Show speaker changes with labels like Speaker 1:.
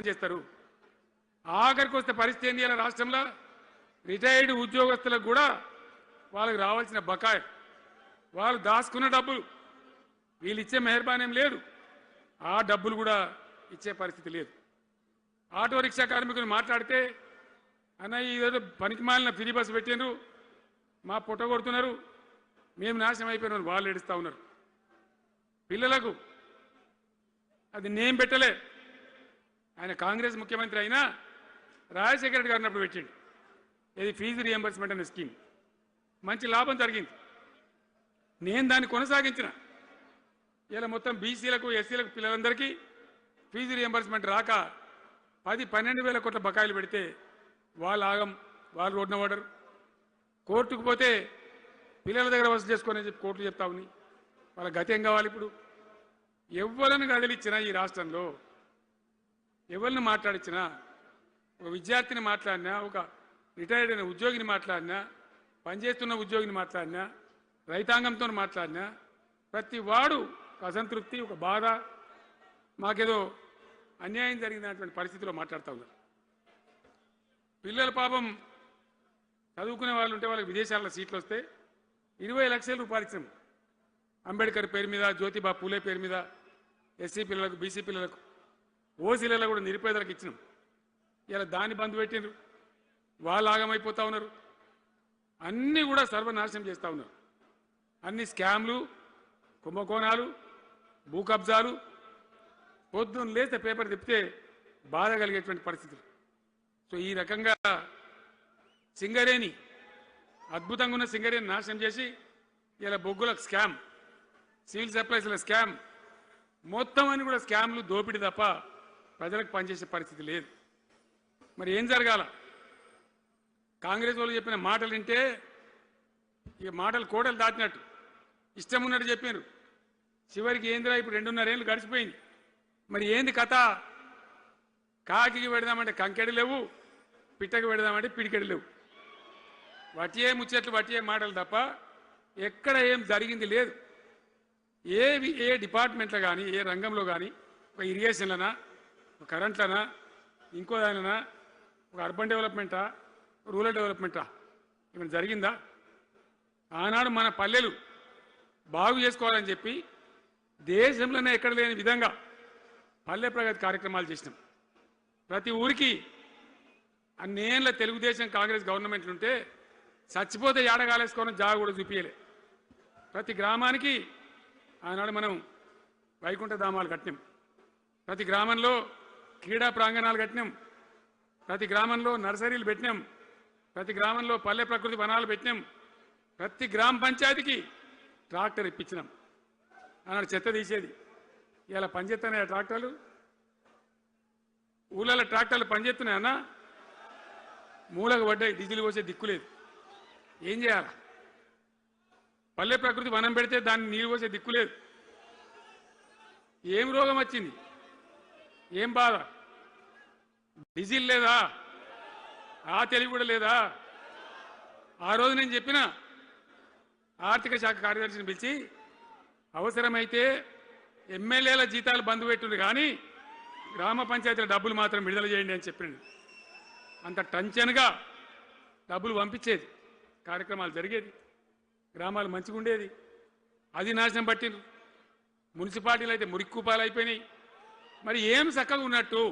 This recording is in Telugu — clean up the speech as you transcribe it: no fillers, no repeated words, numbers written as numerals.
Speaker 1: చేస్తారు. ఆఖరికి వస్తే పరిస్థితి ఏంది? ఇలా రాష్ట్రంలో రిటైర్డ్ ఉద్యోగస్తులకు కూడా వాళ్ళకి రావాల్సిన బకాయి, వాళ్ళు దాచుకున్న డబ్బులు వీళ్ళు ఇచ్చే మెహర్బానేం లేదు, ఆ డబ్బులు కూడా ఇచ్చే పరిస్థితి లేదు. ఆటో రిక్షా కార్మికులు మాట్లాడితే అన్న ఇదేదో పనికి మాలిన ఫ్రీ బస్సు పెట్టిండ్రు, మా పుట్ట కొడుతున్నారు, మేము నాశనం అయిపోయినారు, వాళ్ళు ఏడుస్తూ ఉన్నారు. పిల్లలకు అది నేను పెట్టలే, ఆయన కాంగ్రెస్ ముఖ్యమంత్రి అయినా రాజశేఖర రెడ్డి గారు అన్నప్పుడు పెట్టిండు. ఇది ఫీజు రియంబర్స్మెంట్ అనే స్కీమ్, మంచి లాభం జరిగింది. నేను దాన్ని కొనసాగించిన. ఇలా మొత్తం బీసీలకు ఎస్సీలకు పిల్లలందరికీ ఫీజు రియంబర్స్మెంట్ రాక 10-12 వేల కోట్ల బకాయిలు పెడితే వాళ్ళు ఆగం, వాళ్ళు రోడ్డున పడరు. కోర్టుకు పోతే పిల్లల దగ్గర వసూలు చేసుకొని చెప్పి కోర్టులు చెప్తా ఉన్నాయి. వాళ్ళ గతి ఏం కావాలి? ఇప్పుడు ఎవరిని కదిలిచ్చినా ఈ రాష్ట్రంలో ఎవరిని మాట్లాడించినా, ఒక విద్యార్థిని మాట్లాడినా, ఒక రిటైర్డ్ అయిన ఉద్యోగిని మాట్లాడినా, పనిచేస్తున్న ఉద్యోగిని మాట్లాడినా, రైతాంగంతో మాట్లాడినా ప్రతి వాడు ఒక అసంతృప్తి, ఒక బాధ, మాకేదో అన్యాయం జరిగినటువంటి పరిస్థితిలో మాట్లాడుతూ ఉన్నారు. పిల్లల పాపం చదువుకునే వాళ్ళు ఉంటే వాళ్ళకి విదేశాల్లో సీట్లు వస్తే 20 లక్షల రూపాయలు ఇచ్చాం. అంబేద్కర్ పేరు మీద, జ్యోతిబా పూలే పేరు మీద ఎస్సీ పిల్లలకు, బీసీ పిల్లలకు, ఓసీలలో కూడా నిరుపేదలకు ఇచ్చినాం. ఇలా దాన్ని బంద్ పెట్టినారు, వాళ్ళు ఆగమైపోతూ ఉన్నారు. అన్నీ కూడా సర్వనాశనం చేస్తూ ఉన్నారు. అన్ని స్కామ్లు, కుంభకోణాలు, భూ కబ్జాలు. పొద్దున్న లేస్తే పేపర్ తిప్పితే బాధ కలిగేటువంటి పరిస్థితులు. సో ఈ రకంగా సింగరేణి, అద్భుతంగా ఉన్న సింగరేణి నాశనం చేసి ఇలా బొగ్గులకు స్కామ్, సివిల్ సప్లైస్ల స్కామ్, మొత్తం అని కూడా స్కామ్లు, దోపిడీ తప్ప ప్రజలకు పనిచేసే పరిస్థితి లేదు. మరి ఏం జరగాల? కాంగ్రెస్ వాళ్ళు చెప్పిన మాటలు వింటే ఇక మాటలు కోటలు దాటినట్టు ఇష్టం ఉన్నట్టు చెప్పారు. చివరికి ఏందిరా ఇప్పుడు 2.5 ఏళ్ళు గడిచిపోయింది. మరి ఏంది కథ? కాకికి పెడదామంటే కంకెడి లేవు, పిట్టకి పెడదామంటే పిడికెడి లేవు. వటియే ముచ్చట్లు, వటియే మాటలు తప్ప ఎక్కడ ఏం జరిగింది లేదు. ఏ డిపార్ట్మెంట్లో కానీ, ఏ రంగంలో కానీ, ఒక ఇరిగేషన్లనా, ఒక కరెంట్లనా, ఇంకో దానినా, ఒక అర్బన్ డెవలప్మెంటా, రూరల్ డెవలప్మెంటా ఏమైనా జరిగిందా? ఆనాడు మన పల్లెలు బాగు చేసుకోవాలని చెప్పి దేశంలోనే ఎక్కడ లేని విధంగా పల్లె ప్రగతి కార్యక్రమాలు చేసినాం. ప్రతి ఊరికి అన్నేళ్ళ తెలుగుదేశం కాంగ్రెస్ గవర్నమెంట్లు ఉంటే చచ్చిపోతే ఏడగాలేసుకోవడం జాగ కూడా చూపించలే. ప్రతి గ్రామానికి ఆనాడు మనం వైకుంఠ ధామాలు కట్టినాం, ప్రతి గ్రామంలో క్రీడా ప్రాంగణాలు కట్టినాం, ప్రతి గ్రామంలో నర్సరీలు పెట్టినాం, ప్రతి గ్రామంలో పల్లె ప్రకృతి వనాలు పెట్టినాం, ప్రతి గ్రామ పంచాయతీకి ట్రాక్టర్ ఇప్పించినాం. ఆనాడు చెత్త తీసేది, ఇలా పనిచేస్తున్నాయి ట్రాక్టర్లు. ఊళ్ళలో ట్రాక్టర్లు పనిచేస్తున్నాయన్నా, మూలకు పడ్డాయి, డీజిల్ పోసే దిక్కులేదు. ఏం చేయాల? పల్లె ప్రకృతి వనం పెడితే దాన్ని నీళ్ళు పోసే దిక్కులేదు. ఏం రోగం వచ్చింది? ఏం బాధ? డీజిల్ లేదా? ఆ తెలివి కూడా లేదా? ఆ రోజు నేను చెప్పిన ఆర్థిక శాఖ కార్యదర్శిని పిలిచి అవసరమైతే ఎమ్మెల్యేల జీతాలు బంద్ పెట్టుండ్రు కానీ గ్రామ పంచాయతీల డబ్బులు మాత్రం విడుదల చేయండి అని చెప్పిండు. అంత టెన్షన్గా డబ్బులు పంపించేది, కార్యక్రమాలు జరిగేది, గ్రామాలు మంచిగా ఉండేది. అది నాశనం పట్టిండ్రు. మున్సిపాలిటీలు అయితే మురిక్కుపాలు అయిపోయినాయి. మరి ఏం చక్కగా ఉన్నట్టు?